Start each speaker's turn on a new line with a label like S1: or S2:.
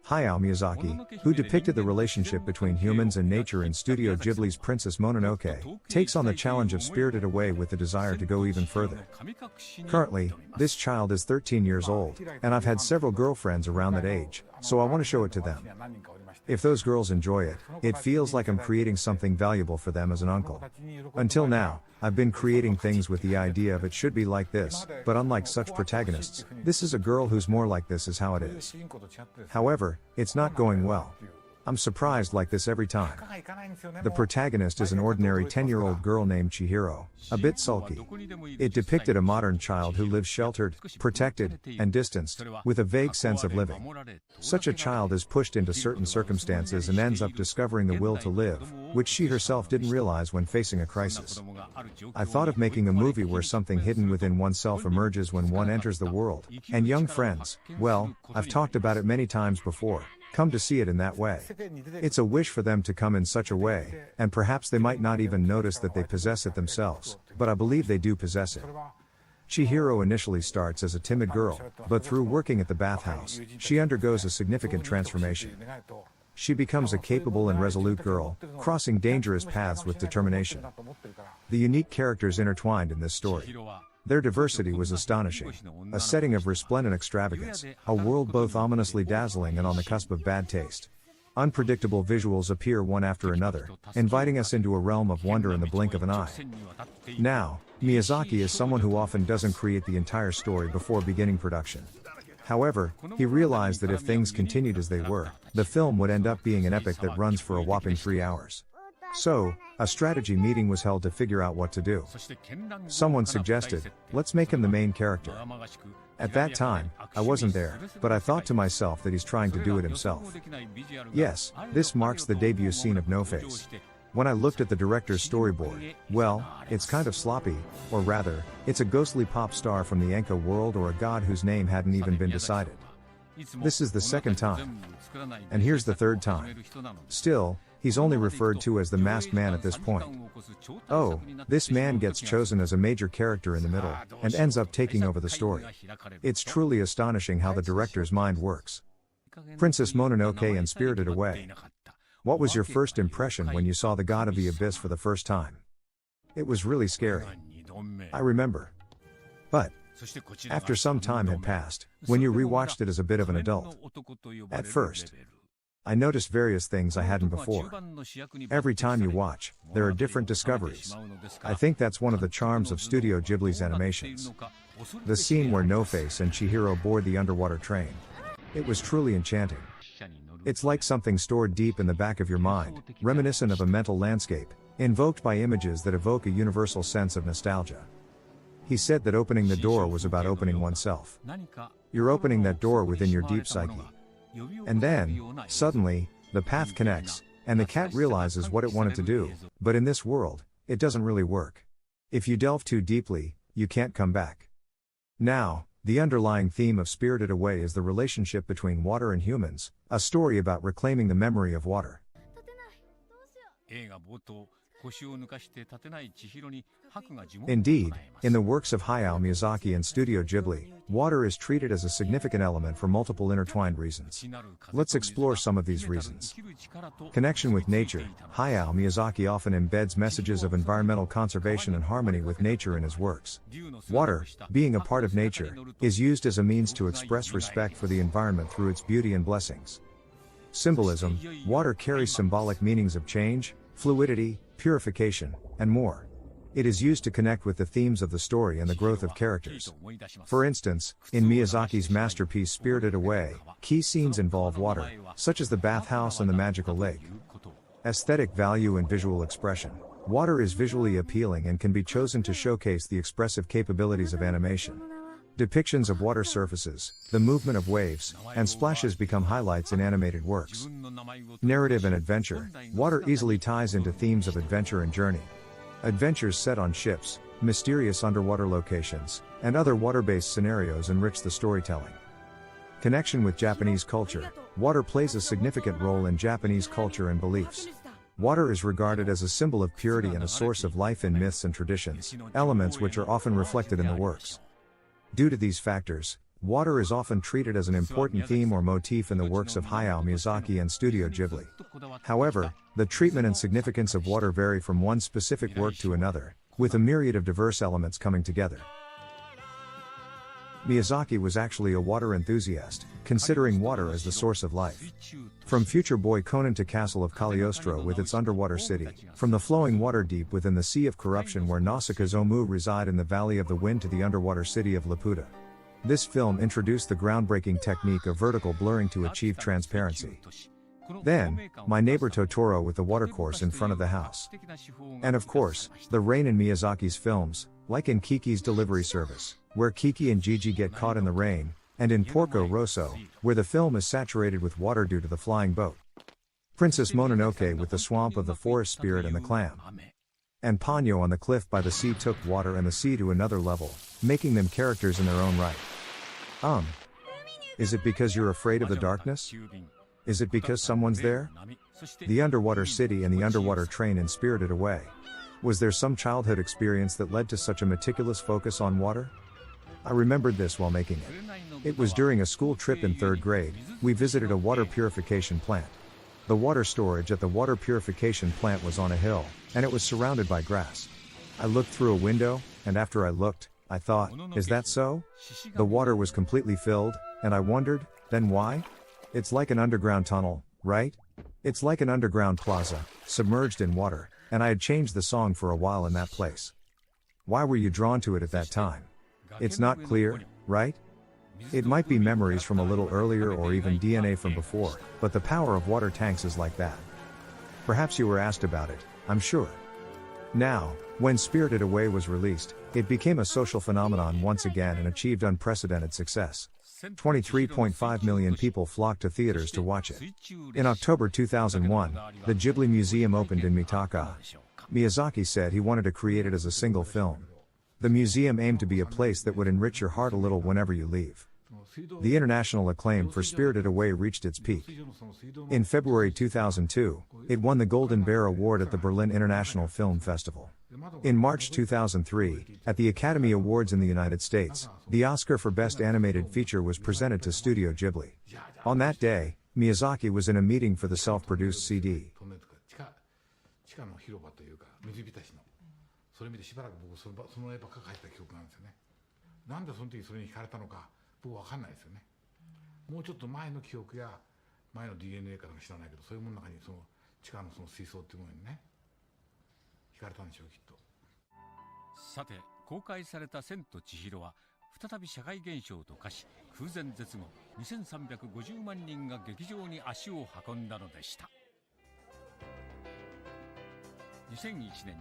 S1: Hayao Miyazaki, who depicted the relationship between humans and nature in Studio Ghibli's Princess Mononoke, takes on the challenge of Spirited Away with the desire to go even further. Currently, this child is 13 years old, and I've had several girlfriends around that age, so I want to show it to them. If those girls enjoy it, it feels like I'm creating something valuable for them as an uncle. Until now, I've been creating things with the idea of it should be like this, but unlike such protagonists, this is a girl who's more like this is how it is. However, it's not going well. I'm surprised like this every time. The protagonist is an ordinary 10-year-old girl named Chihiro, a bit sulky. It depicted a modern child who lives sheltered, protected, and distanced, with a vague sense of living. Such a child is pushed into certain circumstances and ends up discovering the will to live, which she herself didn't realize when facing a crisis. I thought of making a movie where something hidden within oneself emerges when one enters the world, and young friends, well, I've talked about it many times before. Come to see it in that way. It's a wish for them to come in such a way, and perhaps they might not even notice that they possess it themselves, but I believe they do possess it. Chihiro initially starts as a timid girl, but through working at the bathhouse, she undergoes a significant transformation. She becomes a capable and resolute girl, crossing dangerous paths with determination. The unique characters intertwined in this story. Their diversity was astonishing. A setting of resplendent extravagance, a world both ominously dazzling and on the cusp of bad taste. Unpredictable visuals appear one after another, inviting us into a realm of wonder in the blink of an eye. Now, Miyazaki is someone who often doesn't create the entire story before beginning production. However, he realized that if things continued as they were, the film would end up being an epic that runs for a whopping 3 hours. So, a strategy meeting was held to figure out what to do. Someone suggested, let's make him the main character. At that time, I wasn't there, but I thought to myself that he's trying to do it himself. Yes, this marks the debut scene of No Face. When I looked at the director's storyboard, well, it's kind of sloppy, or rather, it's a ghostly pop star from the Enka world or a god whose name hadn't even been decided. This is the second time. And here's the third time. Still, he's only referred to as the masked man at this point. Oh, this man gets chosen as a major character in the middle, and ends up taking over the story. It's truly astonishing how the director's mind works. Princess Mononoke and Spirited Away. What was your first impression when you saw the God of the Abyss for the first time? It was really scary. I remember. But, after some time had passed, when you rewatched it as a bit of an adult. At first, I noticed various things I hadn't before. Every time you watch, there are different discoveries. I think that's one of the charms of Studio Ghibli's animations. The scene where No Face and Chihiro board the underwater train. It was truly enchanting. It's like something stored deep in the back of your mind, reminiscent of a mental landscape, invoked by images that evoke a universal sense of nostalgia. He said that opening the door was about opening oneself. You're opening that door within your deep psyche. And then, suddenly, the path connects, and the cat realizes what it wanted to do, but in this world, it doesn't really work. If you delve too deeply, you can't come back. Now, the underlying theme of Spirited Away is the relationship between water and humans, a story about reclaiming the memory of water. Indeed, in the works of Hayao Miyazaki and Studio Ghibli, water is treated as a significant element for multiple intertwined reasons. Let's explore some of these reasons. Connection with nature. Hayao Miyazaki often embeds messages of environmental conservation and harmony with nature in his works. Water, being a part of nature, is used as a means to express respect for the environment through its beauty and blessings. Symbolism. Water carries symbolic meanings of change, fluidity, purification, and more. It is used to connect with the themes of the story and the growth of characters. For instance, in Miyazaki's masterpiece Spirited Away, key scenes involve water, such as the bathhouse and the magical lake. Aesthetic value and visual expression. Water is visually appealing and can be chosen to showcase the expressive capabilities of animation. Depictions of water surfaces, the movement of waves, and splashes become highlights in animated works. Narrative and adventure. Water easily ties into themes of adventure and journey. Adventures set on ships, mysterious underwater locations, and other water-based scenarios enrich the storytelling. Connection with Japanese culture. Water plays a significant role in Japanese culture and beliefs. Water is regarded as a symbol of purity and a source of life in myths and traditions, elements which are often reflected in the works. Due to these factors, Water is often treated as an important theme or motif in the works of Hayao Miyazaki and Studio Ghibli. However, the treatment and significance of water vary from one specific work to another, with a myriad of diverse elements coming together. Miyazaki was actually a water enthusiast, considering water as the source of life. From Future Boy Conan to Castle of Cagliostro with its underwater city, from the flowing water deep within the Sea of Corruption where Nausicaa's Omu reside in the Valley of the Wind to the underwater city of Laputa. This film introduced the groundbreaking technique of vertical blurring to achieve transparency. Then, My Neighbor Totoro with the watercourse in front of the house. And of course, the rain in Miyazaki's films, like in Kiki's Delivery Service, where Kiki and Gigi get caught in the rain, and in Porco Rosso, where the film is saturated with water due to the flying boat. Princess Mononoke with the swamp of the forest spirit and the clam. And Ponyo on the cliff by the sea took water and the sea to another level, making them characters in their own right. Is it because you're afraid of the darkness? Is it because someone's there? The underwater city and the underwater train in Spirited Away. Was there some childhood experience that led to such a meticulous focus on water? I remembered this while making it. It was during a school trip in 3rd grade, we visited a water purification plant. The water storage at the water purification plant was on a hill, and it was surrounded by grass. I looked through a window, and after I looked, I thought, is that so? The water was completely filled, and I wondered, then why? It's like an underground tunnel, right? It's like an underground plaza, submerged in water, and I had changed the song for a while in that place. Why were you drawn to it at that time? It's not clear, right? It might be memories from a little earlier or even DNA from before, but the power of water tanks is like that. Perhaps you were asked about it, I'm sure. Now, when Spirited Away was released, it became a social phenomenon once again and achieved unprecedented success. 23.5 million people flocked to theaters to watch it. In October 2001, the Ghibli Museum opened in Mitaka. Miyazaki said he wanted to create it as a single film. The museum aimed to be a place that would enrich your heart a little whenever you leave. The international acclaim for Spirited Away reached its peak. In February 2002, it won the Golden Bear Award at the Berlin International Film Festival. In March 2003, at the Academy Awards in the United States, the Oscar for Best Animated Feature was presented to Studio Ghibli. On that day, Miyazaki was in a meeting for the self-produced CD.
S2: それ見てしばらく僕その絵ばっか描いた記憶なんですよね。なんでその時それに惹かれたのか僕わかんないですよね。もうちょっと前の記憶や前の DNA かなんか知らないけどそういうものの中にその地下のその水槽っていうものにね惹かれたんでしょうきっと。
S3: さて公開された千と千尋は再び社会現象と化し空前絶後2350万人が劇場に足を運んだのでした。2001年